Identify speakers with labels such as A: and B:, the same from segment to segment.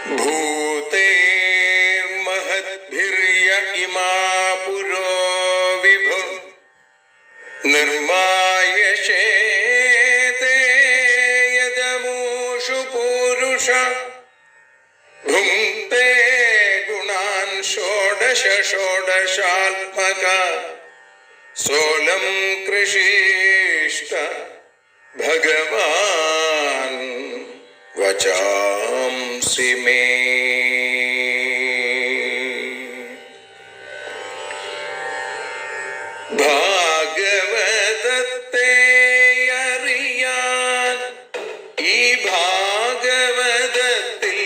A: ഭൂതേ മഹദ്ഭിര്യ ഇമാ പുരോ വിഭു നിർമായശേതേ യദമൂഷു പൂരുഷ ഭുങ്ക്തേ ഗുണാൻ ഷോഡശ ഷോഡശാത്മക സോലം കൃഷിഷ്ട ഭഗവാൻ വചാംസി മേ. ഭാഗവതത്തെ അറിയാൻ ഈ ഭാഗവതത്തിൽ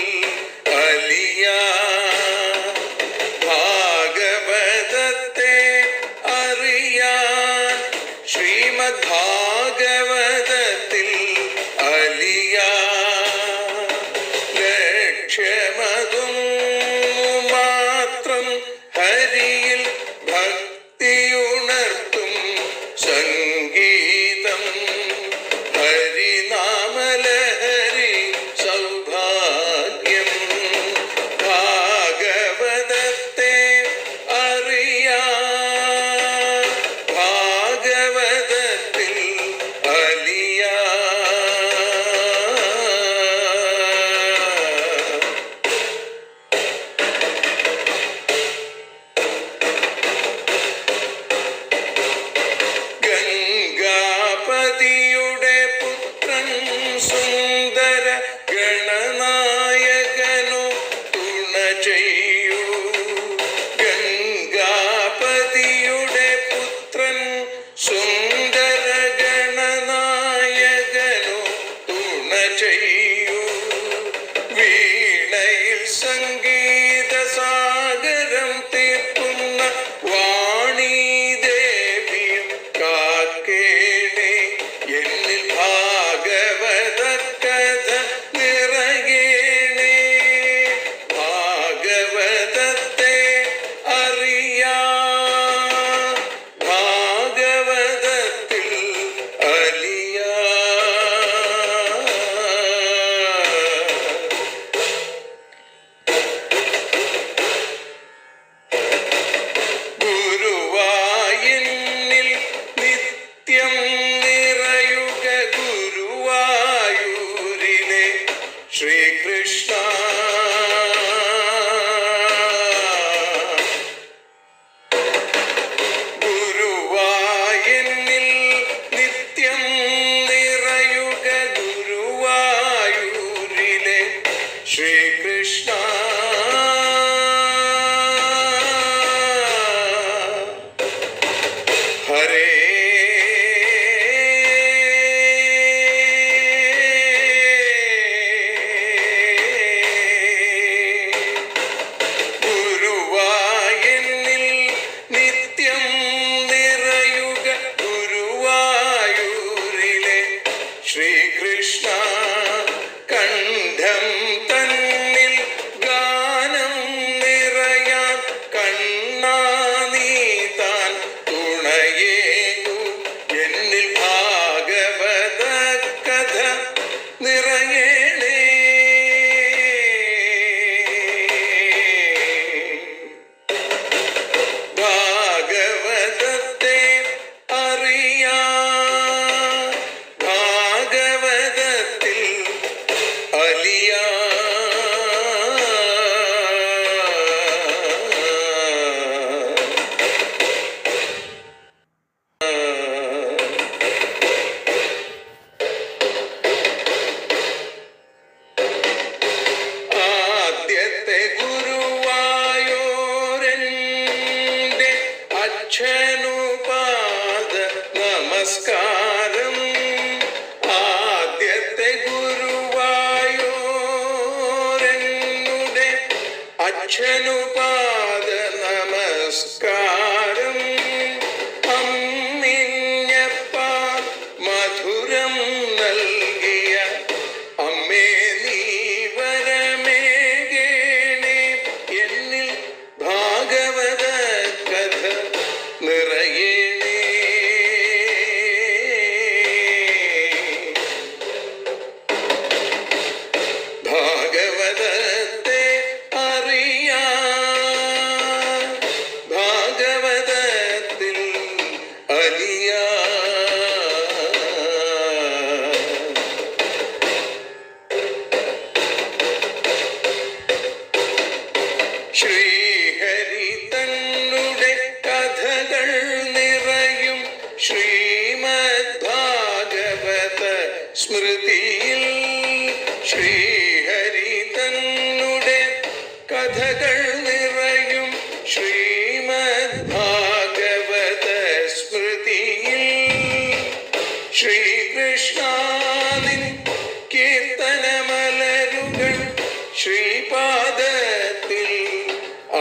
A: അലിയാൻ, ഭാഗവതത്തെ അറിയാൻ ശ്രീമദ് ഭാഗവതത്തിൽ അലിയാൻ. ലക്ഷ്യമതും മാത്രം ഹരിയിൽ ഭക്തിയുണർത്തും സംഗീതം ഹരിനാമലഹരി സൗഭാഗ്യം. ഭാഗവതത്തെ അറിയാൻ ഭാഗവതത്തിൽ അലിയാൻ. ഗംഗാപതിയുടെ പുത്രൻ സുന്ദര ഗണനായകനു തുണ ചെയ്യൂ. ഗംഗാപതിയുടെ പുത്രൻ സുന്ദര ഗണനായകനു തുണ ചെയ്യൂ. വീണയിൽ സംഗീത സാഗരം തീർക്കുന്ന വാണീദേവിയും കാക്കേണേ. എന്നിൽ ഭാഗവത കഥ നിറയേണേ. ഭാഗവതത്തെ അറിയാൻ ഭാഗവതത്തിൽ അലിയാൻ. ഗുരുവായൂരിൽ നിത്യം നിറയുക ഗുരുവായൂരിലെ ശ്രീകൃഷ്ണ. ഗുരുവായൂരിൽ നിത്യം നിറയുക ഗുരുവായൂരിലെ ശ്രീകൃഷ്ണ. ഹരേ ഗുരുവായൂരിൽ നിത്യം നിറയുക ഗുരുവായൂരിലെ ശ്രീകൃഷ്ണ. കണ്ഠം തന്നിൽ ഗാനം നിറയാൻ കണ്ണാ നീ താൻ തുണയേകൂ. എന്നിൽ ഭാഗവത കഥ നിറയേണേ. ഭാഗവതത്തെ അറിയാൻ ഭാഗവതത്തിൽ അലിയാൻ. ആദ്യത്തെ ഗുരുവായൂരന്റെ അച്ഛനുപാദ നമസ്കാരം. ആദ്യത്തെ ഗുരുവായൂരനുടെ അച്ഛനുപാദ നമസ്കാരം. അമ്മിഞ്ഞപ്പാൽ മധുരം നൽകിയ അമ്മേ നീ വരമേകേണേ. എന്നിൽ ഭാഗവത കഥ നിറയേണേ. ഭാഗവതത്തെ കഥകൾ നിറയും ശ്രീമദ് ഭാഗവത സ്മൃതിയിൽ ശ്രീകൃഷ്ണാനിൻ കീർത്തനമലരുകൾ ശ്രീപാദത്തിൽ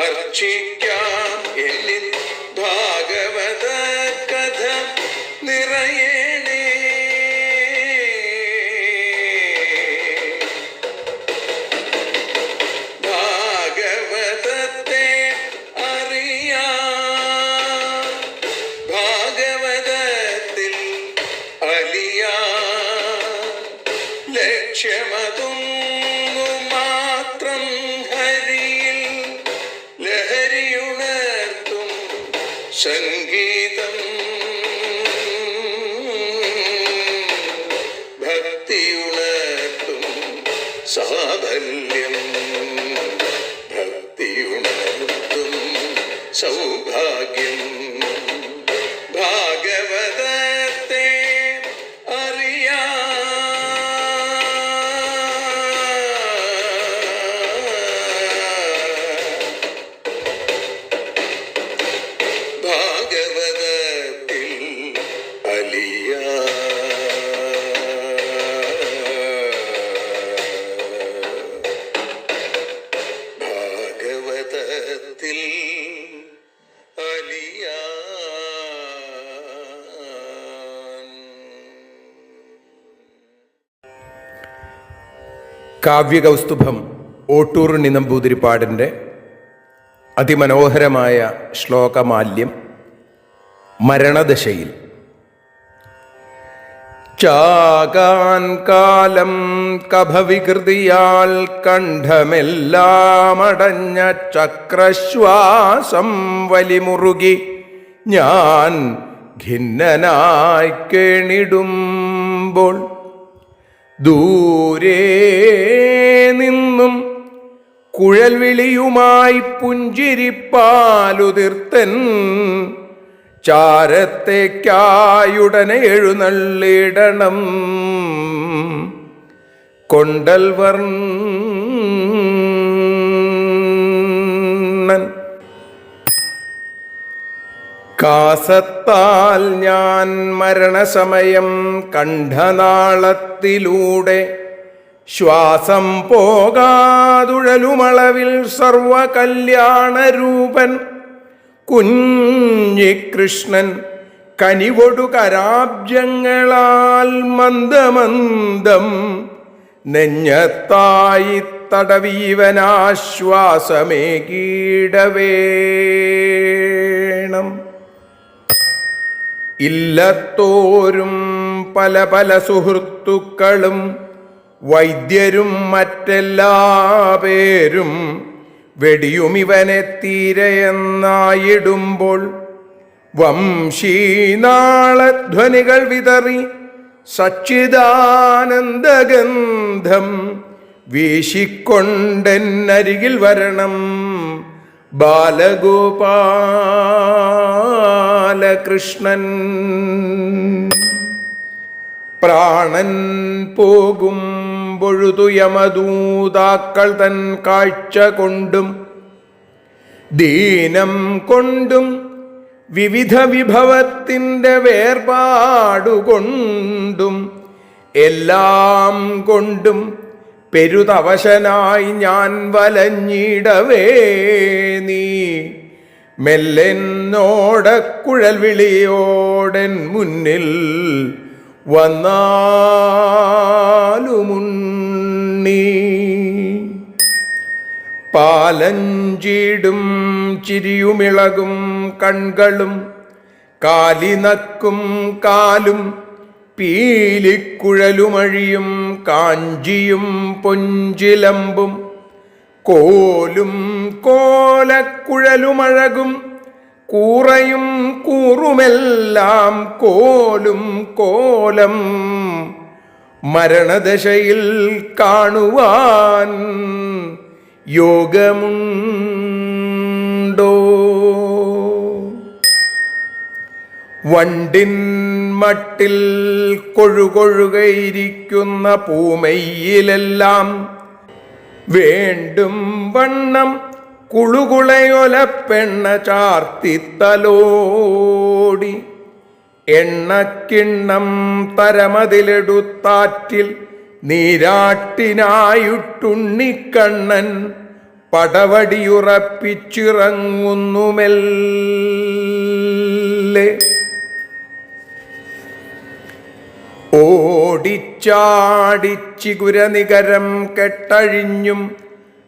A: അർച്ചിക്കാം. എന്നിൽ ഭാഗവത കഥ നിറയേണേ. ഭാഗവതത്തെ അറിയാം, ഭാഗവതത്തിൽ അലിയാം. ലക്ഷ്യമതൊന്നു മാത്രം ഹരിയിൽ ലഹരിയുണർത്തും സംഗീതം. ഭക്തിയുണർത്തും സാഫല്യം, ഭക്തിയുണർത്തും സൗഭാഗ്യം. ഭാഗവതത്തെ അറിയാം, ഭാഗവതത്തിൽ അലിയാം. ഭാഗവതത്തിൽ അലിയാം.
B: കാവ്യകൗസ്തുഭം ഓട്ടൂറുണ്ണി നമ്പൂതിരിപ്പാടിൻ്റെ അതിമനോഹരമായ ശ്ലോകമാല്യം മരണദശയിൽ. ചാകാൻ കാലം കഫവികൃതിയാൽ കണ്ഠമെല്ലാമടഞ്ഞ ചക്രശ്വാസം വലിമുറുകി ഞാൻ ഖിന്നനായി കേണിടുമ്പോൾ ദൂരെ നിന്നും കുഴൽവിളിയുമായി പുഞ്ചിരിപ്പാലുതിർത്തൻ ചാരത്തേക്കായുടനെ എഴുന്നള്ളിടണം. കൊണ്ടൽ വർണ്ണൻ കാസത്താൽ ഞാൻ മരണസമയം കണ്ഠനാളത്തിലൂടെ ശ്വാസം പോകാതുഴലുമളവിൽ സർവകല്യാണരൂപൻ കുഞ്ഞികൃഷ്ണൻ കനിവൊടു കരാബ്ജങ്ങളാൽ മന്ദമന്ദം നെഞ്ഞത്തായി തടവീവനാശ്വാസമേകീടവേണം. ഇല്ലത്തോരും പല പല സുഹൃത്തുക്കളും വൈദ്യരും മറ്റെല്ലാ പേരും വെടിയുമിവനെ തീരെയെന്നായിടുമ്പോൾ വംശീനാളധ്വനികൾ വിതറി സച്ചിദാനന്ദഗന്ധം വീശിക്കൊണ്ടെന്നരികിൽ വരണം ബാലഗോപാലകൃഷ്ണൻ. പ്രാണൻ പോകും പൊഴുതു യമദൂതാക്കൾ തൻ കാഴ്ച കൊണ്ടും ദീനം കൊണ്ടും വിവിധ വിഭവത്തിൻ്റെ വേർപാടുകൊണ്ടും എല്ലാം കൊണ്ടും പെരുതവശനായി ഞാൻ വലഞ്ഞിടവേ നീ മെല്ലെന്നോടക്കുഴൽ വിളിയോടൻ മുന്നിൽ വന്നാലുമുണ്ണി. പാലഞ്ചിടും ചിരിയുമിളകും കൺകളും കാലിനക്കും കാലും പീലിക്കുഴലുമഴിയും കാഞ്ചിയും പൊഞ്ചിലമ്പും കോലും കോലക്കുഴലുമഴകും കൂറയും കൂറുമെല്ലാം കോലും കോലം മരണദശയിൽ കാണുവാൻ യോഗമുണ്ടോ? വണ്ടിൻ മട്ടിൽ കൊഴുകൊഴുകയിരിക്കുന്ന പൂമയിലെല്ലാം വേണ്ടും വണ്ണം കുളുകുളയൊലപ്പെണ്ണ ചാർത്തിത്തലോടി എണ്ണക്കിണ്ണം തരമതിലെടുത്താറ്റിൽ നീരാട്ടിനായിട്ടുണ്ണിക്കണ്ണൻ പടവടിയുറപ്പിച്ചിറങ്ങുന്നുമെല്ലെ. ഓടിച്ചാടിച്ചിഗുരനികരം കെട്ടഴിഞ്ഞും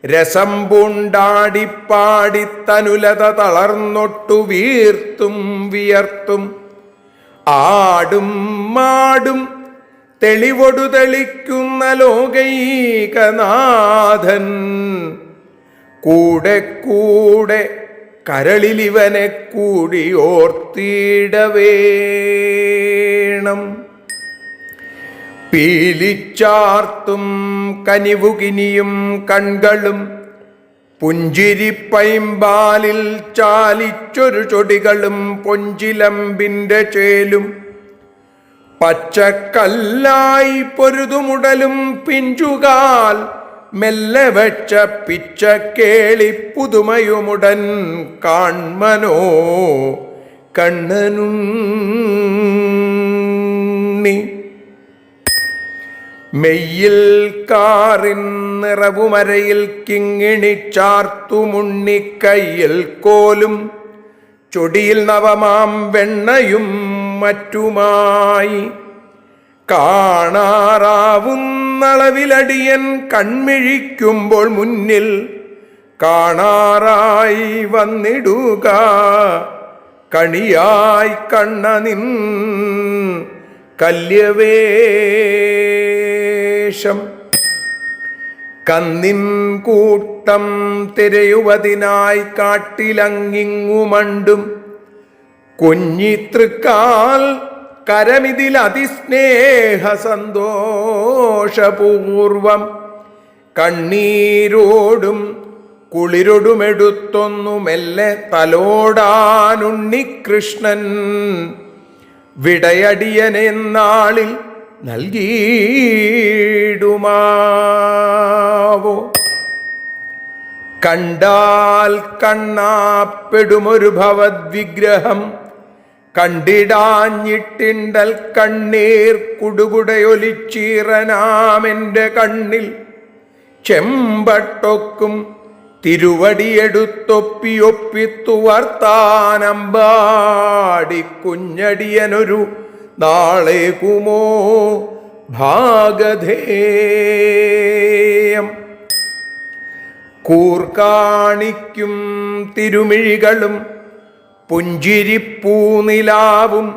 B: രസം പൂണ്ടാടിപ്പാടിത്തനുലത തളർന്നൊട്ടു വീർത്തും വിയർത്തും ആടും മാടും തെളിവൊടു തെളിക്കുന്ന ലോകൈകനാഥൻ കൂടെ കൂടെ കരളിലിവനെ കൂടി ഓർത്തിടവേണം. പീലിച്ചാർത്തും കനിവുകിനിയും കൺകളും പുഞ്ചിരിപ്പൈമ്പാലിൽ ചാലിച്ചൊരു ചൊടികളും പൊഞ്ചിലമ്പിൻ്റെ ചേലും പച്ചക്കല്ലായി പൊരുതുമുടലും പിഞ്ചുകാൽ മെല്ലെ വെച്ച പിച്ചക്കേളി പുതുമയുമുടൻ കാൺമനോ കണ്ണനുണ്ണി. മെയ്യിൽ കാറിൻ നിറവുമരയിൽ കിങ്ങിണി ചാർത്തുമുണ്ണിക്കയ്യിൽ കോലും ചൊടിയിൽ നവമാം വെണ്ണയും മറ്റുമായി കാണാറാവുന്നളവിലടിയൻ കൺമിഴിക്കുമ്പോൾ മുന്നിൽ കാണാറായി വന്നിടുക കണിയായി കണ്ണനിൻ കല്യവേഷം. കന്നിൻ കൂട്ടം തിരയുവതിനായി കാട്ടിലങ്ങിങ്ങുമണ്ടും കുഞ്ഞിത്തൃക്കാൽ കരമിതിൽ അതിസ്നേഹ സന്തോഷപൂർവം കണ്ണീരോടും കുളിരൊടുമെടുത്തൊന്നു മെല്ലെ തലോടാനുണ്ണികൃഷ്ണൻ വിടയടിയനെന്നാളിൽ നൽകിയിടുമാവോ. കണ്ടാൽ കണ്ണാപ്പെടുമൊരു ഭവദ്വിഗ്രഹം കണ്ടിടാഞ്ഞിട്ടിണ്ടൽ കണ്ണീർ കുടുകുടയൊലിച്ചീറനാമെൻ്റെ കണ്ണിൽ ചെമ്പട്ടൊക്കും തിരുവടിയെടുത്തൊപ്പിയൊപ്പിത്തു വർത്താനമ്പാടി കുഞ്ഞടിയനൊരു നാളേകുമോ ഭാഗധേയം. കൂർക്കാണിക്കും തിരുമിഴികളും പുഞ്ചിരിപ്പൂനിലാവും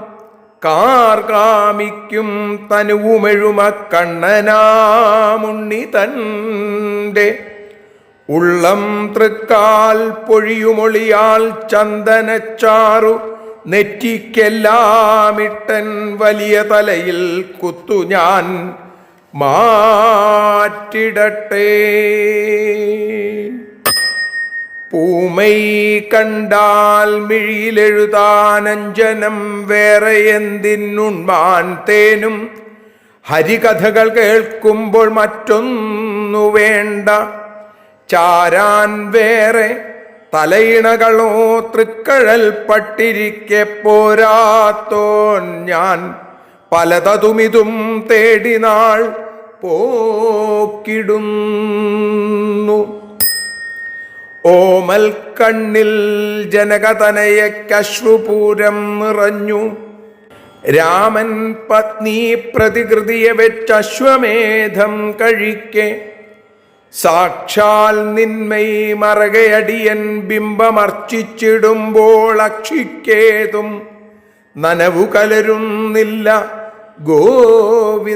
B: കാർകാമിക്കും തനുവുമെഴുമ കണ്ണനാമുണ്ണി തൻ്റെ ഉള്ളം തൃക്കാൽ പൊഴിയുമൊളിയാൽ ചന്ദനച്ചാറു നെറ്റിക്കെല്ലാമിട്ടൻ വലിയ തലയിൽ കുത്തു ഞാൻ മാറ്റിടട്ടെ. പൂമൈ കണ്ടാൽ മിഴിയിലെഴുതാനഞ്ജനം വേറെ എന്തിനുണ്മാൻ തേനും ഹരികഥകൾ കേൾക്കുമ്പോൾ മറ്റൊന്നു വേണ്ട. ചാരാൻ വേറെ തലയിണകളോ തൃക്കഴൽ പട്ടിരിക്കെ പോരാത്തോൻ ഞാൻ പലതതുമിതും തേടിനാൾ പോക്കിടുന്നു. ഓമൽ കണ്ണിൽ ജനകതനയക്കശ്രുപൂരം നിറഞ്ഞു. രാമൻ പത്നി പ്രതികൃതിയെ വെച്ചശ്വമേധം കഴിക്കെ സാക്ഷാൽ നിന്മൈ മറകയടിയൻ ബിംബമർച്ചിച്ചിടുമ്പോൾ അക്ഷിക്കേതും നനവു കലരുന്നില്ല ഗോവിന്ദനെന്നോ.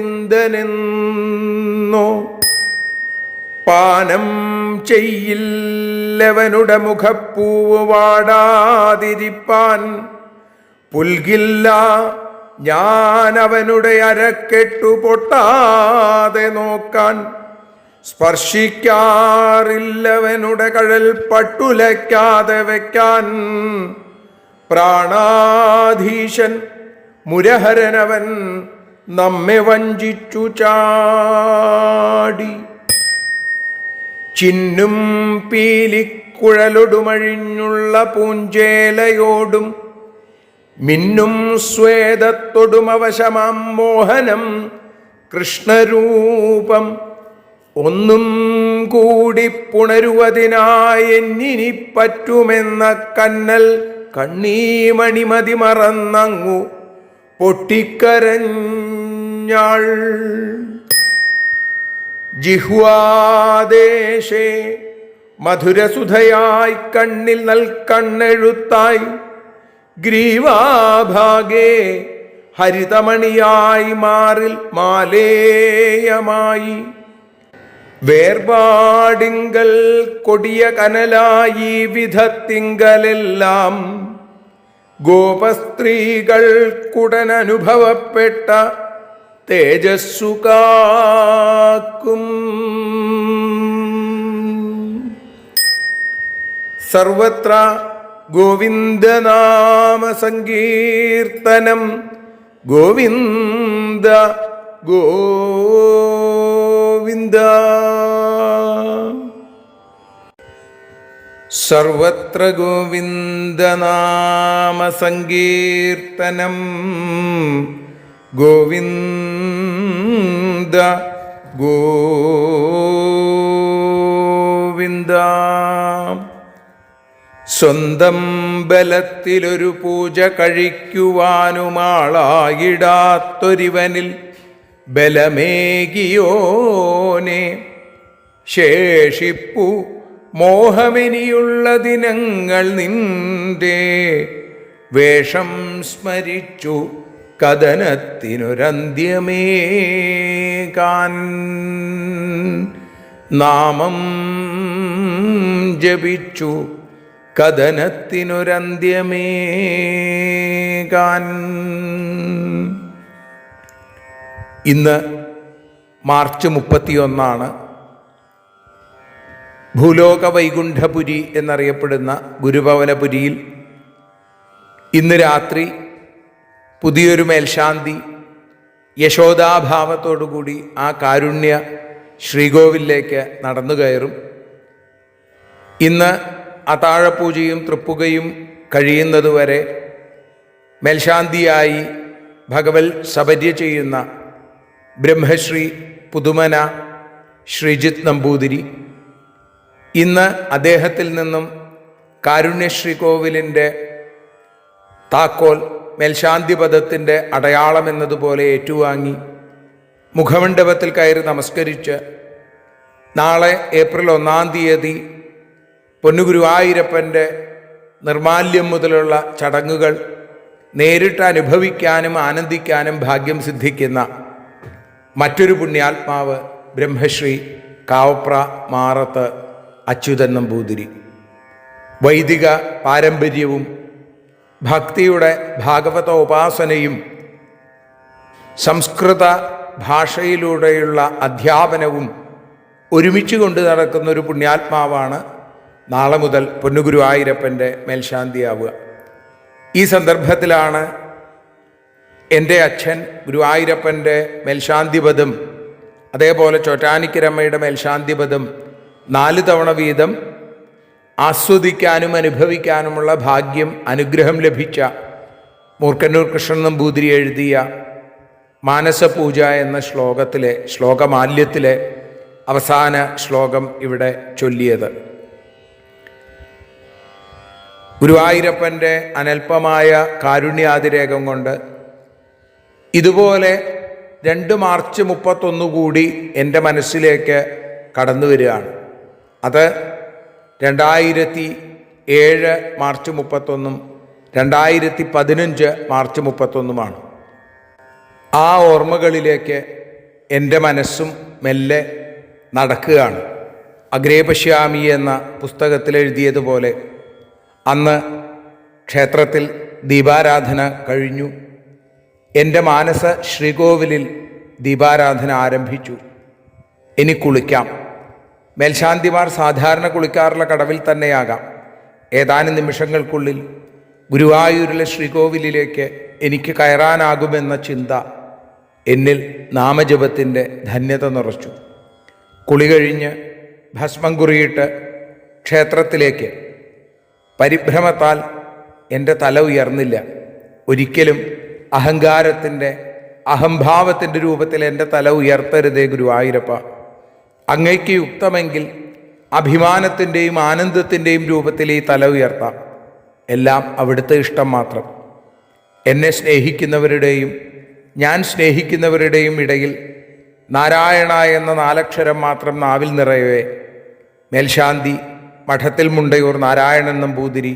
B: പാനം ചെയ്യില്ലവനുടെ മുഖപ്പൂവ് വാടാതിരിപ്പാൻ പുൽകില്ല ഞാൻ അവനുടെ അരക്കെട്ടു പൊട്ടാതെ നോക്കാൻ. സ്പർശിക്കാറില്ലവനുടെ കഴൽ പട്ടുലയ്ക്കാതെ വയ്ക്കാൻ. പ്രാണാധീശൻ മുരഹരനവൻ നമ്മെ വഞ്ചിച്ചു ചാടി. ചിന്നും പീലിക്കുഴലൊടുമഴിഞ്ഞുള്ള പൂഞ്ചേലയോടും മിന്നും സ്വേദത്തൊടും അവശമാം മോഹനം കൃഷ്ണരൂപം ഒന്നും കൂടി പുണരുവതിനായി എന്നിനി പറ്റുമെന്ന കന്നൽ കണ്ണീമണിമതി മറന്നങ്ങു പൊട്ടിക്കരഞ്ഞാൾ. ജിഹ്വാദേശേ മധുരസുധയായി കണ്ണിൽ നൽകണ്ണെഴുത്തായി ഗ്രീവാഭാഗേ ഹരിതമണിയായി മാറിൽ മാലേയമായി വേർപാടിങ്കൽ കൊടിയ കനലായി വിധത്തിങ്കലെല്ലാം ഗോപസ്ത്രീകൾക്കുടനനുഭവപ്പെട്ട തേജസ്സു കാക്കും. സർവത്ര ഗോവിന്ദനാമ സങ്കീർത്തനം. ഗോവിന്ദ ഗോവിന്ദ. സർവത്ര ഗോവിന്ദനാമ സങ്കീർത്തനം. ഗോവിന്ദ ഗോവിന്ദ. സ്വന്തം ബലത്തിലൊരു പൂജ കഴിക്കുവാനുമാളായിടാത്തൊരുവനിൽ ബലമേകിയോനെ ശേഷിപ്പു മോഹമിനിയുള്ള ദിനങ്ങൾ നിന്റെ വേഷം സ്മരിച്ചു കഥനത്തിനൊരന്ത്യമേകാൻ നാമം ജപിച്ചു കഥനത്തിനൊരന്ത്യമേകാൻ. ഇന്ന് മാർച്ച് 31 ഭൂലോക വൈകുണ്ഠപുരി എന്നറിയപ്പെടുന്ന ഗുരുഭവനപുരിയിൽ ഇന്ന് രാത്രി പുതിയൊരു മേൽശാന്തി യശോദാഭാവത്തോടുകൂടി ആ കാരുണ്യ ശ്രീകോവിലേക്ക് നടന്നു കയറും. ഇന്ന് അത്താഴപൂജയും തൃപ്പുകയും കഴിയുന്നതുവരെ മേൽശാന്തിയായി ഭഗവൽ സബര്യ ചെയ്യുന്ന ബ്രഹ്മശ്രീ പുതുമന ശ്രീജിത്ത് നമ്പൂതിരി ഇന്ന് അദ്ദേഹത്തിൽ നിന്നും കാരുണ്യശ്രീ കോവിലിൻ്റെ താക്കോൽ മേൽശാന്തി പദത്തിൻ്റെ അടയാളം എന്നതുപോലെ ഏറ്റുവാങ്ങി മുഖമണ്ഡപത്തിൽ കയറി നമസ്കരിച്ച് നാളെ ഏപ്രിൽ 1 പൊന്നുഗുരുവായൂരപ്പൻ്റെ നിർമാല്യം മുതലുള്ള ചടങ്ങുകൾ നേരിട്ട് അനുഭവിക്കാനും ആനന്ദിക്കാനും ഭാഗ്യം സിദ്ധിക്കുന്ന മറ്റൊരു പുണ്യാത്മാവ് ബ്രഹ്മശ്രീ കാവപ്ര മാറത്ത് അച്യുതൻ നമ്പൂതിരി. വൈദിക പാരമ്പര്യവും ഭക്തിയുടെ ഭാഗവത ഉപാസനയും സംസ്കൃത ഭാഷയിലൂടെയുള്ള അധ്യാപനവും ഒരുമിച്ച് കൊണ്ട് നടക്കുന്ന ഒരു പുണ്യാത്മാവാണ് നാളെ മുതൽ പൊന്നുഗുരുവായൂരപ്പൻ്റെ മേൽശാന്തിയാവുക. ഈ സന്ദർഭത്തിലാണ് എൻ്റെ അച്ഛൻ ഗുരുവായൂരപ്പൻ്റെ മേൽശാന്തിപദം അതേപോലെ ചോറ്റാനിക്കരമ്മയുടെ മേൽശാന്തിപദം 4 തവണ വീതം ആസ്വദിക്കാനും അനുഭവിക്കാനുമുള്ള ഭാഗ്യം അനുഗ്രഹം ലഭിച്ച മൂർക്കന്നൂർ കൃഷ്ണൻ നമ്പൂതിരി എഴുതിയ മാനസപൂജ എന്ന ശ്ലോകമാല്യത്തിലെ അവസാന ശ്ലോകം ഇവിടെ ചൊല്ലിയത്. ഗുരുവായൂരപ്പൻ്റെ അനൽപമായ കാരുണ്യാതിരേകം കൊണ്ട് ഇതുപോലെ 2 മാർച്ച് 31 കൂടി എൻ്റെ മനസ്സിലേക്ക് കടന്നു വരികയാണ്. അത് 2007 മാർച്ച് 31 2015 മാർച്ച് 31 ആ ഓർമ്മകളിലേക്ക് എൻ്റെ മനസ്സും മെല്ലെ നടക്കുകയാണ്. അഗ്രേ പശ്യാമി എന്ന പുസ്തകത്തിൽ എഴുതിയതുപോലെ അന്ന് ക്ഷേത്രത്തിൽ ദീപാരാധന കഴിഞ്ഞു. എൻ്റെ മാനസ ശ്രീകോവിലിൽ ദീപാരാധന ആരംഭിച്ചു. ഇനി കുളിക്കാം. മേൽശാന്തിമാർ സാധാരണ കുളിക്കാറുള്ള കടവിൽ തന്നെയാകാം. ഏതാനും നിമിഷങ്ങൾക്കുള്ളിൽ ഗുരുവായൂരിലെ ശ്രീകോവിലിലേക്ക് എനിക്ക് കയറാനാകുമെന്ന ചിന്ത എന്നിൽ നാമജപത്തിൻ്റെ ധന്യത നിറച്ചു. കുളി കഴിഞ്ഞ് ഭസ്മം കുറിയിട്ട് ക്ഷേത്രത്തിലേക്ക് പരിഭ്രമത്താൽ എൻ്റെ തല ഉയർന്നില്ല. ഒരിക്കലും അഹങ്കാരത്തിൻ്റെ അഹംഭാവത്തിൻ്റെ രൂപത്തിൽ എൻ്റെ തല ഉയർത്തരുതേ ഗുരുവായൂരപ്പ. അങ്ങയ്ക്ക് യുക്തമെങ്കിൽ അഭിമാനത്തിൻ്റെയും ആനന്ദത്തിൻ്റെയും രൂപത്തിൽ ഈ തല ഉയർത്താം. എല്ലാം അവിടുത്തെ ഇഷ്ടം മാത്രം. എന്നെ സ്നേഹിക്കുന്നവരുടെയും ഞാൻ സ്നേഹിക്കുന്നവരുടെയും ഇടയിൽ നാരായണ എന്ന 4 അക്ഷരം മാത്രം നാവിൽ നിറയവേ മേൽശാന്തി മഠത്തിൽ മുണ്ടയൂർ നാരായണൻ നമ്പൂതിരി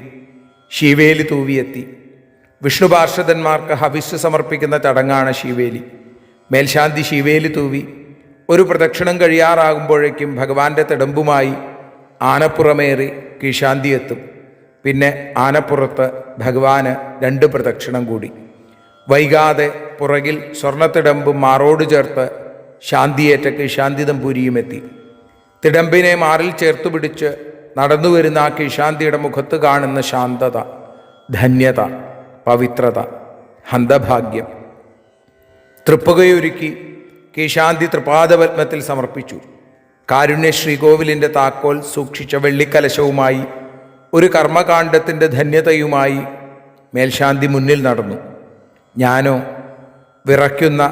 B: ശീവേലി തൂവിയെത്തി. വിഷ്ണു പാർഷദന്മാർക്ക് ഹവിസ് സമർപ്പിക്കുന്ന ചടങ്ങാണ് ശീവേലി. മേൽശാന്തി ശീവേലി തൂവി ഒരു പ്രദക്ഷിണം കഴിയാറാകുമ്പോഴേക്കും ഭഗവാന്റെ തിടമ്പുമായി ആനപ്പുറമേറി കീഴ്ശാന്തി എത്തും. പിന്നെ ആനപ്പുറത്ത് ഭഗവാന് 2 പ്രദക്ഷിണം കൂടി. വൈകാതെ പുറകിൽ സ്വർണ്ണത്തിടമ്പും മാറോട് ചേർത്ത് ശാന്തിയേറ്റ കീഴ്ശാന്തി തമ്പൂരിയും എത്തി. തിടമ്പിനെ മാറിൽ ചേർത്തു പിടിച്ച് നടന്നു വരുന്ന ആ കീഴ്ശാന്തിയുടെ മുഖത്ത് കാണുന്ന ശാന്തത, ധന്യത, പവിത്രത, ഹന്തഭാഗ്യം. തൃപ്പുകയൊരുക്കി കീഴ്ശാന്തി തൃപാദപത്മത്തിൽ സമർപ്പിച്ചു. കാരുണ്യ ശ്രീകോവിലിൻ്റെ താക്കോൽ സൂക്ഷിച്ച വെള്ളിക്കലശവുമായി ഒരു കർമ്മകാണ്ഡത്തിൻ്റെ ധന്യതയുമായി മേൽശാന്തി മുന്നിൽ നടന്നു. ഞാനോ വിറയ്ക്കുന്ന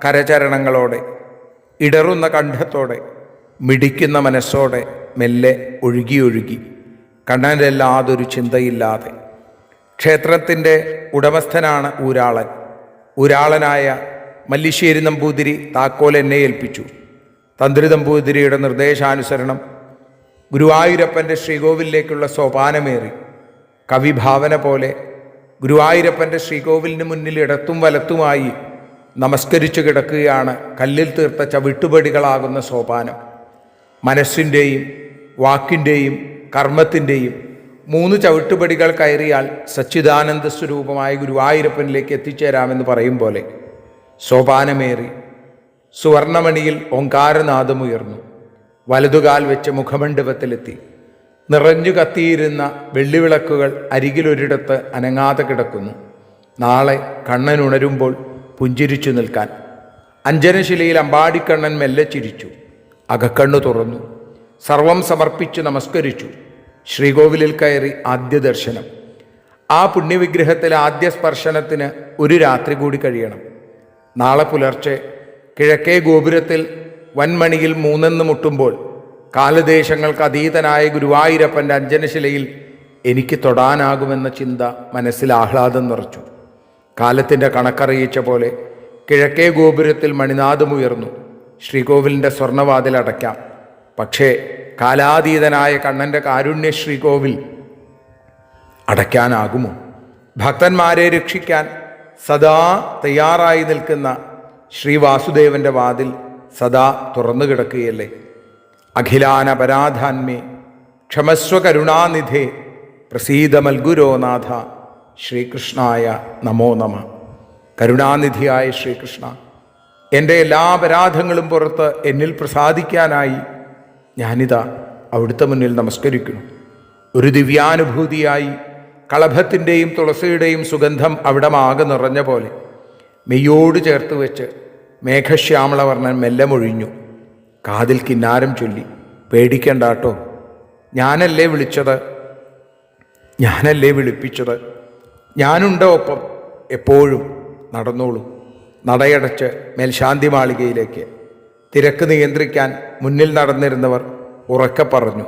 B: കരചരണങ്ങളോടെ, ഇടറുന്ന കണ്ഠത്തോടെ, മിടിക്കുന്ന മനസ്സോടെ മെല്ലെ ഒഴുകി കണ്ണനിലല്ലാതൊരു ചിന്തയില്ലാതെ. ക്ഷേത്രത്തിൻ്റെ ഉടമസ്ഥനാണ് ഊരാളൻ. ഊരാളനായ മല്ലിശ്ശേരി നമ്പൂതിരി താക്കോൽ എന്നെ ഏൽപ്പിച്ചു. തന്ത്രി നമ്പൂതിരിയുടെ നിർദ്ദേശാനുസരണം ഗുരുവായൂരപ്പൻ്റെ ശ്രീകോവിലേക്കുള്ള സോപാനമേറി. കവിഭാവന പോലെ ഗുരുവായൂരപ്പൻ്റെ ശ്രീകോവിലിന് മുന്നിൽ ഇടത്തും വലത്തുമായി നമസ്കരിച്ചു കിടക്കുകയാണ് കല്ലിൽ തീർത്ത ചവിട്ടുപടികളാകുന്ന സോപാനം. മനസ്സിൻ്റെയും വാക്കിൻ്റെയും കർമ്മത്തിൻ്റെയും 3 ചവിട്ടുപടികൾ കയറിയാൽ സച്ചിദാനന്ദ സ്വരൂപമായ ഗുരുവായൂരപ്പനിലേക്ക് എത്തിച്ചേരാമെന്ന് പറയും പോലെ സോപാനമേറി സുവർണമണിയിൽ ഓങ്കാരനാദമുയർന്നു. വലതുകാൽ വെച്ച് മുഖമണ്ഡപത്തിലെത്തി. നിറഞ്ഞു കത്തിയിരുന്ന വെള്ളിവിളക്കുകൾ അരികിലൊരിടത്ത് അനങ്ങാതെ കിടക്കുന്നു. നാളെ കണ്ണൻ ഉണരുമ്പോൾ പുഞ്ചിരിച്ചു നിൽക്കാൻ. അഞ്ജനശിലയിൽ അമ്പാടിക്കണ്ണൻ മെല്ലെ ചിരിച്ചു. അകക്കണ്ണു തുറന്നു. സർവം സമർപ്പിച്ചു നമസ്കരിച്ചു. ശ്രീകോവിലിൽ കയറി ആദ്യ ദർശനം. ആ പുണ്യവിഗ്രഹത്തിലെ ആദ്യ സ്പർശനത്തിന് ഒരു രാത്രി കൂടി കഴിയണം. നാളെ പുലർച്ചെ കിഴക്കേ ഗോപുരത്തിൽ വൻമണിയിൽ 3 മുട്ടുമ്പോൾ കാലദേശങ്ങൾക്ക് അതീതനായ ഗുരുവായൂരപ്പൻ്റെ അഞ്ജനശിലയിൽ എനിക്ക് തൊടാനാകുമെന്ന ചിന്ത മനസ്സിൽ ആഹ്ലാദം നിറച്ചു. കാലത്തിൻ്റെ കണക്കറിയിച്ച പോലെ കിഴക്കേ ഗോപുരത്തിൽ മണിനാദമുയർന്നു. ശ്രീകോവിലിൻ്റെ സ്വർണ്ണവാതിൽ അടയ്ക്കാം. പക്ഷേ കാലാതീതനായ കണ്ണൻ്റെ കാരുണ്യ ശ്രീകോവിൽ അടയ്ക്കാനാകുമോ? ഭക്തന്മാരെ രക്ഷിക്കാൻ സദാ തയ്യാറായി നിൽക്കുന്ന ശ്രീവാസുദേവൻ്റെ വാതിൽ സദാ തുറന്നു കിടക്കുകയല്ലേ. അഖിലാനപരാധാന്മേ ക്ഷമസ്വ കരുണാനിധേ പ്രസീദ മൽഗുരോനാഥ ശ്രീകൃഷ്ണായ നമോ നമ. കരുണാനിധിയായ ശ്രീകൃഷ്ണ, എൻ്റെ എല്ലാ അപരാധങ്ങളും പുറത്ത് എന്നിൽ പ്രസാദിക്കാനായി ഞാനിതാ അവിടുത്തെ മുന്നിൽ നമസ്കരിക്കുന്നു. ഒരു ദിവ്യാനുഭൂതിയായി കളഭത്തിൻ്റെയും തുളസിയുടെയും സുഗന്ധം അവിടമാകെ നിറഞ്ഞ പോലെ മെയ്യോട് ചേർത്ത് വെച്ച് മേഘശ്യാമളവർണ്ണൻ മെല്ലെ മൊഴിഞ്ഞു. കാതിൽ കിന്നാരം ചൊല്ലി, പേടിക്കണ്ടാട്ടോ, ഞാനല്ലേ വിളിച്ചത്, ഞാനല്ലേ വിളിപ്പിച്ചത്, ഞാനുണ്ട് ഒപ്പം, എപ്പോഴും നടന്നോളൂ. നടയടച്ച് മേൽശാന്തി മാളികയിലേക്ക്. തിരക്ക് നിയന്ത്രിക്കാൻ മുന്നിൽ നടന്നിരുന്നവർ ഉറക്കെ പറഞ്ഞു,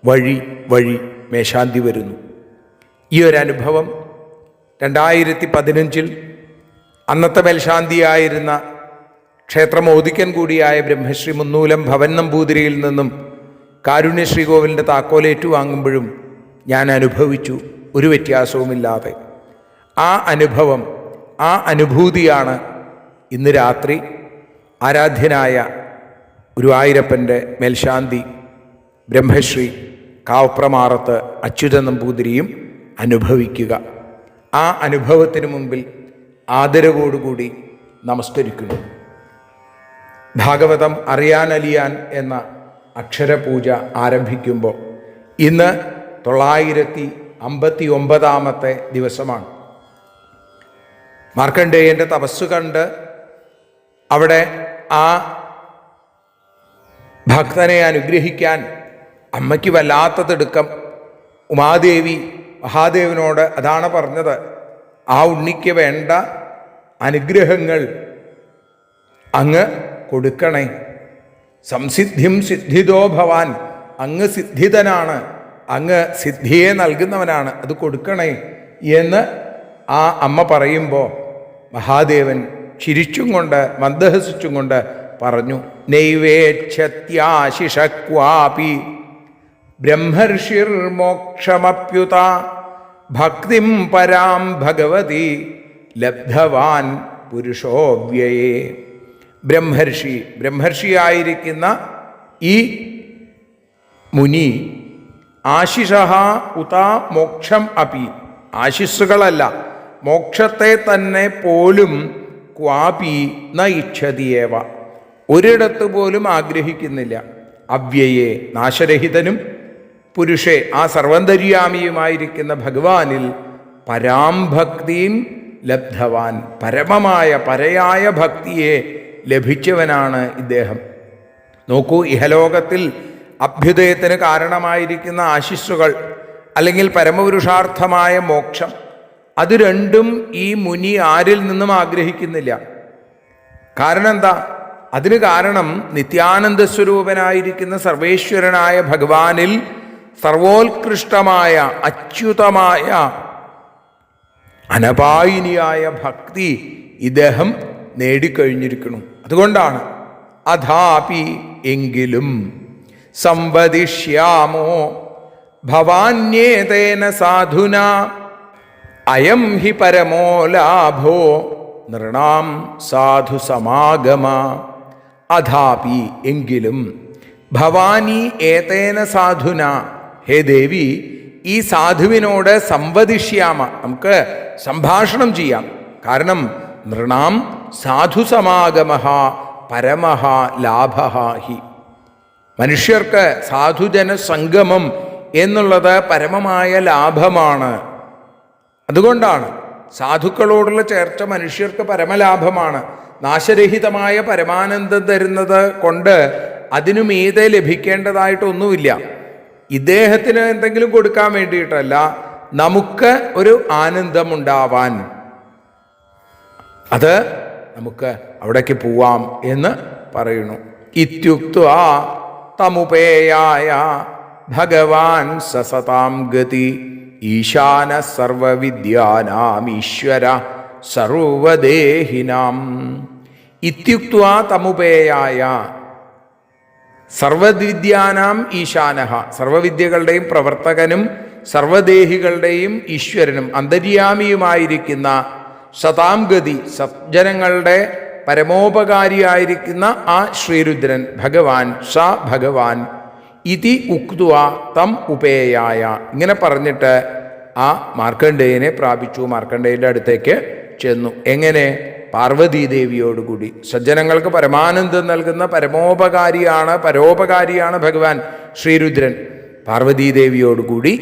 B: വഴി വഴി മേൽശാന്തി വരുന്നു. ഈ ഒരു അനുഭവം 2015 അന്നത്തെ മേൽശാന്തിയായിരുന്ന ക്ഷേത്രമോദിക്കൻ കൂടിയായ ബ്രഹ്മശ്രീ മുന്നൂലം ഭവൻ നമ്പൂതിരിയിൽ നിന്നും കാരുണ്യ ശ്രീകോവിലിൻ്റെ താക്കോലേറ്റു വാങ്ങുമ്പോഴും ഞാൻ അനുഭവിച്ചു, ഒരു വ്യത്യാസവുമില്ലാതെ. ആ അനുഭവം, ആ അനുഭൂതിയാണ് ഇന്ന് രാത്രി ആരാധ്യനായ ഗുരുവായൂരപ്പൻ്റെ മേൽശാന്തി ബ്രഹ്മശ്രീ കാവപ്രമാറത്ത് അച്യുതൻ നമ്പൂതിരിയും അനുഭവിക്കുക. ആ അനുഭവത്തിന് മുമ്പിൽ ആദരവോടുകൂടി നമസ്കരിക്കുന്നു. ഭാഗവതം അറിയാനലിയാൻ എന്ന അക്ഷരപൂജ ആരംഭിക്കുമ്പോൾ ഇന്ന് 959 ദിവസമാണ്. മാർക്കണ്ഡേയൻ്റെ തപസ് കണ്ട് അവിടെ ആ ഭക്തനെ അനുഗ്രഹിക്കാൻ അമ്മയ്ക്ക് വല്ലാത്ത തിടുക്കം. ഉമാദേവി മഹാദേവനോട് അതാണ് പറഞ്ഞത്, ആ ഉണ്ണിക്ക് വേണ്ട അനുഗ്രഹങ്ങൾ അങ്ങ് കൊടുക്കണേ. സംസിദ്ധിം സിദ്ധിതോ ഭവാൻ, അങ്ങ് സിദ്ധിതനാണ്, അങ്ങ് സിദ്ധിയെ നൽകുന്നവനാണ്, അത് കൊടുക്കണേ എന്ന് ആ അമ്മ പറയുമ്പോൾ മഹാദേവൻ ചിരിച്ചും കൊണ്ട് മന്ദഹസിച്ചും കൊണ്ട് പറഞ്ഞു, നൈവേച്ഛത്യാശിഷക്വാപി ബ്രഹ്മർഷിർമോക്ഷമപ്യുത ഭക്തിം പരാം ഭഗവതി ലബ്ധവാൻ പുരുഷോവ്യയേ. ബ്രഹ്മർഷിയായിരിക്കുന്ന ഈ മുനി ആശിഷ ഉത മോക്ഷം അപി, ആശിസ്സുകളല്ല മോക്ഷത്തെ തന്നെ പോലും ക്വാപി ന ഇച്ഛതിയേവ, ഒരിടത്ത് പോലും ആഗ്രഹിക്കുന്നില്ല. അവ്യയെ നാശരഹിതനും പുരുഷേ ആ സർവന്തര്യാമിയുമായിരിക്കുന്ന ഭഗവാനിൽ പരാംഭക്തിയും ലബ്ധവാൻ, പരമമായ പരയായ ഭക്തിയെ ലഭിച്ചവനാണ് ഇദ്ദേഹം. നോക്കൂ, ഇഹലോകത്തിൽ അഭ്യുദയത്തിന് കാരണമായിരിക്കുന്ന ആശിസ്സുകൾ അല്ലെങ്കിൽ പരമപുരുഷാർത്ഥമായ മോക്ഷം, അത് രണ്ടും ഈ മുനി ആരിൽ നിന്നും ആഗ്രഹിക്കുന്നില്ല. കാരണം എന്താ? അതിന് കാരണം നിത്യാനന്ദ സ്വരൂപനായിരിക്കുന്ന സർവേശ്വരനായ ഭഗവാനിൽ സർവോത്കൃഷ്ടമായ അച്യുതമായ അനപായിനിയായ ഭക്തി ഇദ്ദേഹം നേടിക്കഴിഞ്ഞിരിക്കുന്നു. അതുകൊണ്ടാണ് അഥാപി എങ്കിലും സംവദിഷ്യാമോ ഭവാന്യേതേന സാധുന അയം ഹി പരമോ ലാഭോ നൃണാം സാധു സമാഗമ. അഥാപി എങ്കിലും ഭവാനി ഏതേന സാധുന, ഹേ ദേവി ഈ സാധുവിനോട് സംവദിഷ്യാമ, നമുക്ക് സംഭാഷണം ചെയ്യാം. കാരണം നൃണാം സാധു സമാഗമ പരമഃ ലാഭഃ ഹി, മനുഷ്യർക്ക് സാധുജന സംഗമം എന്നുള്ളത് പരമമായ ലാഭമാണ്. അതുകൊണ്ടാണ് സാധുക്കളോടുള്ള ചേർച്ച മനുഷ്യർക്ക് പരമലാഭമാണ്. നാശരഹിതമായ പരമാനന്ദം തരുന്നത് കൊണ്ട് അതിനു മീതെ ലഭിക്കേണ്ടതായിട്ടൊന്നുമില്ല. ഇദ്ദേഹത്തിന് എന്തെങ്കിലും കൊടുക്കാൻ വേണ്ടിയിട്ടല്ല, നമുക്ക് ഒരു ആനന്ദമുണ്ടാവാൻ, അത് നമുക്ക് അവിടേക്ക് പോവാം എന്ന് പറയുന്നു. ഇത്യുക്ത്വാ തമുപേയായ ഭഗവാൻ സസതാം ഗതി ഈശാന സർവവിദ്യാനാം ഈശ്വര സർവദേഹിനാം. ഇത്യുക്ത്വാ തമുപേയായ, സർവവിദ്യാനാം ഈശാനഃ, സർവവിദ്യകളുടെയും പ്രവർത്തകനും സർവദേഹികളുടെയും ഈശ്വരനും അന്തര്യാമിയുമായിരിക്കുന്ന സതാം ഗതി, സജ്ജനങ്ങളുടെ പരമോപകാരിയായിരിക്കുന്ന ആ ശ്രീരുദ്രൻ ഭഗവാൻ, സ ഭഗവാൻ ഇതി ഉക്ത്വ തം ഉപേയായ, ഇങ്ങനെ പറഞ്ഞിട്ട് ആ മാർക്കണ്ഡേയനെ പ്രാപിച്ചു. മാർക്കണ്ഡേയന്റെ അടുത്തേക്ക് ചെന്നു. എങ്ങനെ? പാർവതീദേവിയോടുകൂടി. സജ്ജനങ്ങൾക്ക് പരമാനന്ദം നൽകുന്ന പരമോപകാരിയാണ്, പരോപകാരിയാണ് ഭഗവാൻ ശ്രീരുദ്രൻ. പാർവതീദേവിയോടുകൂടി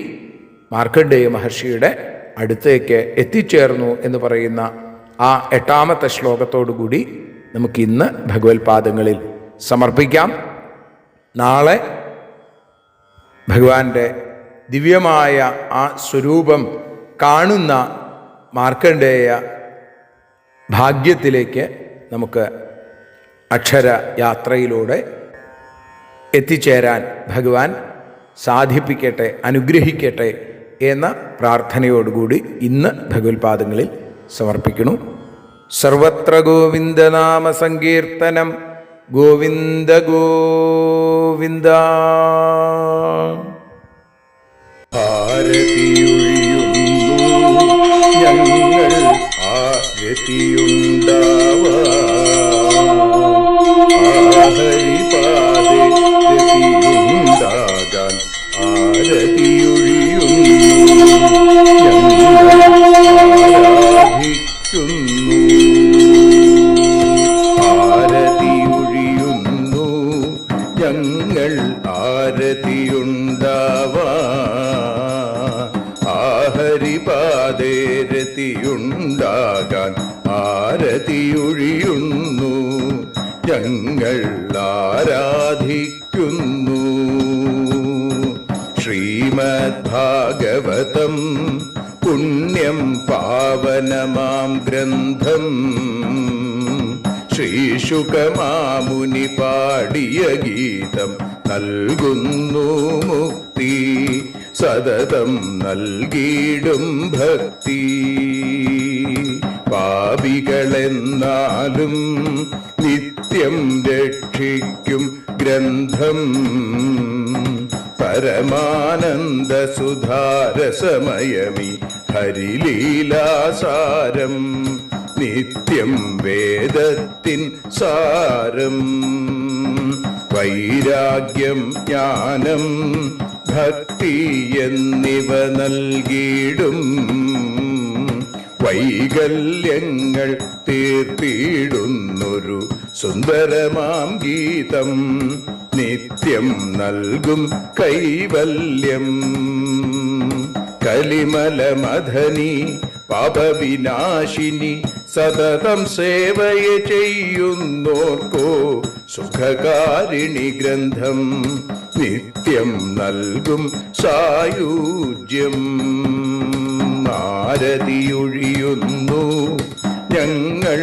B: മാർക്കണ്ഡേയ മഹർഷിയുടെ അടുത്തേക്ക് എത്തിച്ചേർന്നു എന്ന് പറയുന്ന ആ 8ാമത്തെ ശ്ലോകത്തോടുകൂടി നമുക്കിന്ന് ഭഗവത്പാദങ്ങളിൽ സമർപ്പിക്കാം. നാളെ ഭഗവാന്റെ ദിവ്യമായ ആ സ്വരൂപം കാണുന്ന മാർക്കണ്ഡേയ ഭാഗ്യത്തിലേക്ക് നമുക്ക് അക്ഷരയാത്രയിലൂടെ എത്തിച്ചേരാൻ ഭഗവാൻ സാധിപ്പിക്കട്ടെ, അനുഗ്രഹിക്കട്ടെ എന്ന പ്രാർത്ഥനയോടുകൂടി ഇന്ന് ഭഗവത്പാദങ്ങളിൽ സമർപ്പിക്കുന്നു. സർവത്ര ഗോവിന്ദനാമ സങ്കീർത്തനം. ഗോവിന്ദ ഗോവിന്ദ.
A: ആരതിയൊഴിയുന്നു ഞങ്ങൾ ആരതിയുണ്ടാവാഹരിപാദേ രതിയുണ്ടാകാൻ ആരതിയൊഴിയുന്നു ഞങ്ങൾ ആരതിയുണ്ടാവാഹരിപാദേ രതിയുണ്ടാകാൻ ആരതിയൊഴിയുന്നു ഞങ്ങൾ ആരാധിക്കുന്നു. ശ്രീമദ്ഭാഗവതം പുണ്യം പാവനമാം ഗ്രന്ഥം ശ്രീശുകമാമുനി പാടിയ ഗീതം നൽകുന്നു മുക്തി സതതം നൽകിയിടും ഭക്തി. പാപികളെന്നാലും നിത്യം രക്ഷിക്കും ഗ്രന്ഥം പരമാനന്ദ സുധാരസമയമി ഹരിലീലാസാരം നിത്യം വേദത്തിൻ സാരം. വൈരാഗ്യം ജ്ഞാനം ഭക്തി എന്നിവ നൽകിയിടും വൈകല്യങ്ങൾ തീർത്തിടുന്നൊരു സുന്ദരമാം ഗീതം നിത്യം നൽകും കൈവല്യം. കലിമലമഥനി പാപവിനാശിനി സതതം സേവയ ചെയ്യുന്നോർക്കോ സുഖകാരിണി ഗ്രന്ഥം നിത്യം നൽകും സായുജ്യം. ആരതിയൊഴിയുന്നു ഞങ്ങൾ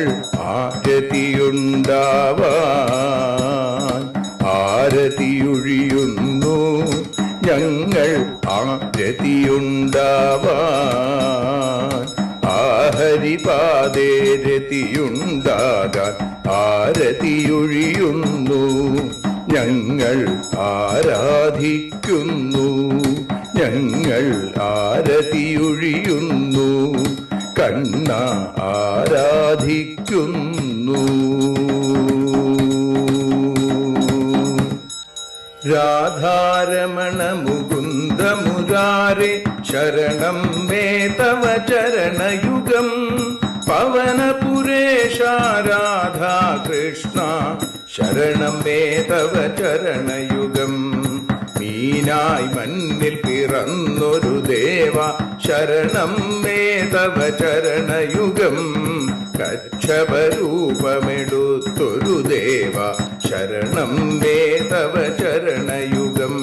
A: ആരതിയുണ്ടാവാൻ, ആരതിയൊഴിയുന്നു ഞങ്ങൾ ആരതിയുണ്ടാവാൻ. ആഹരിപാദേ രതിയുണ്ടാകാൻ ആരതിയൊഴിയുന്നു ഞങ്ങൾ ആരാധിക്കുന്നു, ഞങ്ങൾ ആരതിയൊഴിയുന്നു കണ്ണ ആരാധിക്കുന്നു. രാധാരമണ മുകുന്ദ മുരാരെ ശരണം മേ തവ ചരണയുഗം. പവനപുരേശ രാധാ കൃഷ്ണ ശരണം മേ തവ ചരണയുഗം. മീനായി മണ്ണിൽ പിറന്നൊരു ദേവ ശരണം മേ തവ ചരണയുഗം. കച്ഛപരൂപമെടുത്തൊരു ദേവ ശരണം മേ തവ ചരണയുഗം.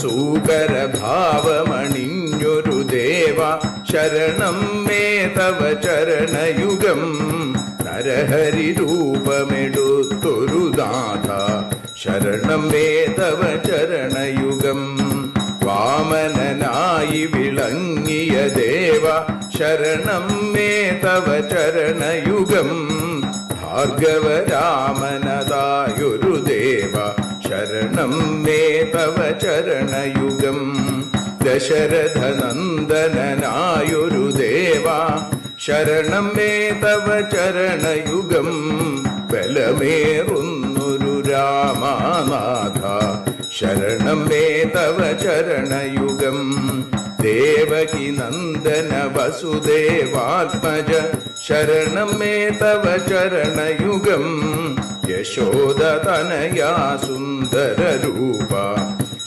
A: സൂകരഭാവമണിഞ്ഞൊരു ദേവ ശരണം മേ തവ ചരണയുഗം. നരഹരി രൂപമെടുത്തൊരു നാഥ ശരണം മേ തവ ചരണയുഗം. വാമനനായി വിളങ്ങിയ ദേവ ശരണം മേ തവ ചരണയുഗം. ഭാർഗവരാമനതായൊരു ദേവ ശരണം മേ തവ ചരണയുഗം. ദശരഥനന്ദനായൊരു ദേവ ശരണം മേ തവ ചരണയുഗം. ബലമേറുന്നൊരു രാമനാഥ ശരണം മേ തവ ചരണയുഗം. ദേവകി നന്ദന വസുദേവാത്മജ ശരണം മേ തവ ചരണയുഗം. യശോദതനയാ സുന്ദര രൂപ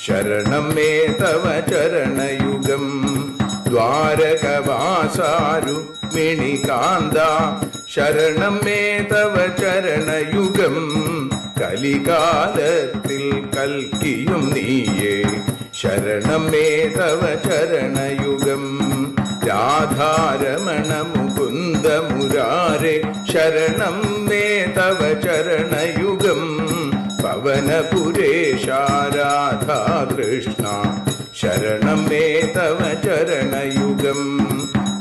A: ശരണം മേ തവ ചരണയുഗം. ദ്വാരകവാസാരുക്മിണികാന്ത ശരണം മേ തവ ചരണയുഗം. കലികാലത്തിൽ കൽക്കിയും നീയേ ശരണം മേ തവ ചരണയുഗം. രാധാരമണ മുകുന്ദ മുരാരെ ശരണം മേ തവ ചരണയുഗം. പവനപുരേശ രാധാ കൃഷ്ണ ശരണം മേ തവ ചരണയുഗം.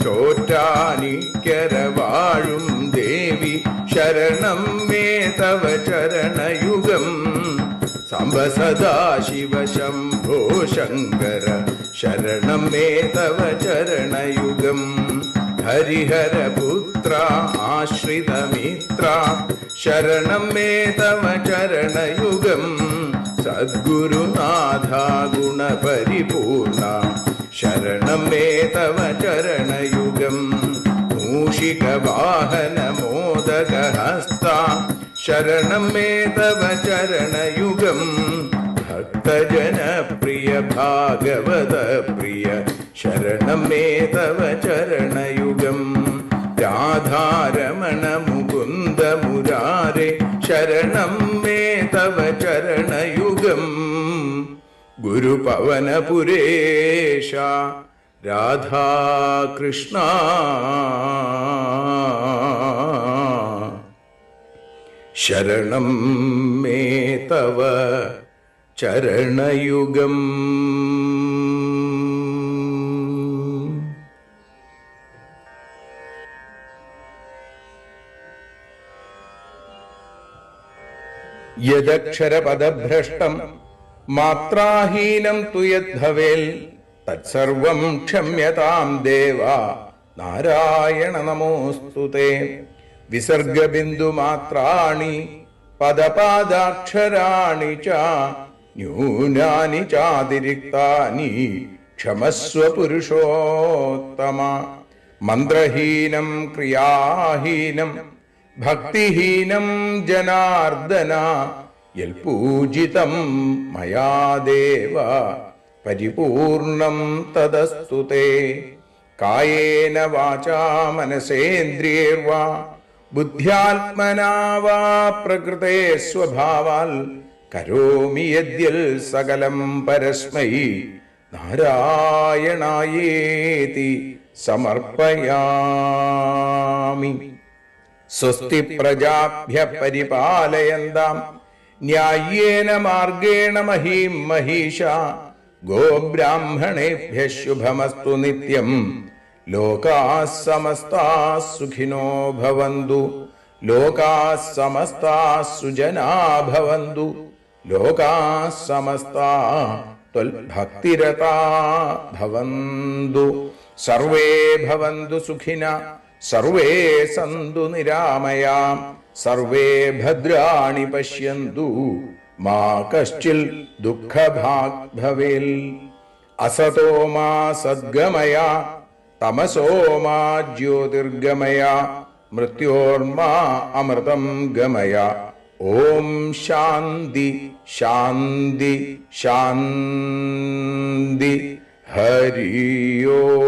A: ചോറ്റാനിക്കര വാഴും ദേവി ശരണം മേ തവ ചരണയുഗം. സാംബ സദാശിവ ശംഭോ ശങ്കര ശരണം മേ തവ ചരണയുഗം. ഹരിഹരപുത്ര ആശ്രിതമിത്ര ശരണം മേ തവ ചരണയുഗം. സദ്ഗുരുനാഥ ഗുണപരിപൂർണ ശരണം മേ തവ ചരണയുഗം. മൂഷിക വാഹന മോദകഹസ്ത ശരണം മേ തവ ചരണയുഗം. ഭക്തജനപ്രിയ ഭാഗവത പ്രിയ ശരണം മേ തവ ചരണയുഗം. രാധാരമണ മുകുന്ദ മുരാരെ ശരണം മേ തവ ചരണയുഗം. ഗുരുപവനപുരേശ രാധാകൃഷ്ണ ശരണം മേ തവ ചരണയുഗം.
B: യദക്ഷരപദഭ്രഷ്ടം മാത്രാഹീനം തു യദ്ഭവേൽ തത്സർവം ക്ഷമ്യതാം ദേവ നാരായണ നമോസ്തുതേ. വിസർഗബിന്ദുമാത്രാണി പദപാദാക്ഷരാണി ച ന്യൂനാനി ചാതിരിക്താനി ക്ഷമസ്വ പുരുഷോത്തമ. മന്ത്രഹീനം ക്രിയാഹീനം ഭക്തിഹീനം ജനാർദ്ദന യൽപൂജിതം മയാ ദേവ പരിപൂർണം തദസ്തു തേ. കായേന വാചാ മനസേന്ദ്രിയൈർവാ ബുദ്ധ്യാത്മനാ വാ പ്രകൃതേ സ്വഭാവാൽ കരോമി യദ്യൽ സകലം പരസ്മൈ നാരായണായേതി സമർപ്പയാമി. സ്വസ്തി പ്രജാഭ്യഃ പരിപാലയന്താം ന്യായേന മാർഗേണ മഹീം മഹീഷാ. ഗോബ്രാഹ്മണേഭ്യഃ ശുഭമസ്തു നിത്യം. ലോകാഃ സമസ്താഃ സുഖിനോ ഭവന്തു. ലോകാഃ സമസ്താഃ സുജനാഃ ഭവന്തു. ലോകാഃ സമസ്താഃ ത്വൽഭക്തിരതാഃ ഭവന്തു. സർവേ ഭവന്തു സുഖിനഃ സർവേ സന്തു നിരാമയാം. സർവേ ഭദ്രാണി പശ്യന്തു മാ കശ്ചിൽ ദുഃഖഭാഗ് ഭവേൽ. അസതോ മാ സദ്ഗമയ തമസോ മാ ജ്യോതിർഗമയ മൃത്യോർമാ അമൃതം ഗമയ. ഓം ശാന്തി ശാന്തി ശാന്തി. ഹരി ഓം.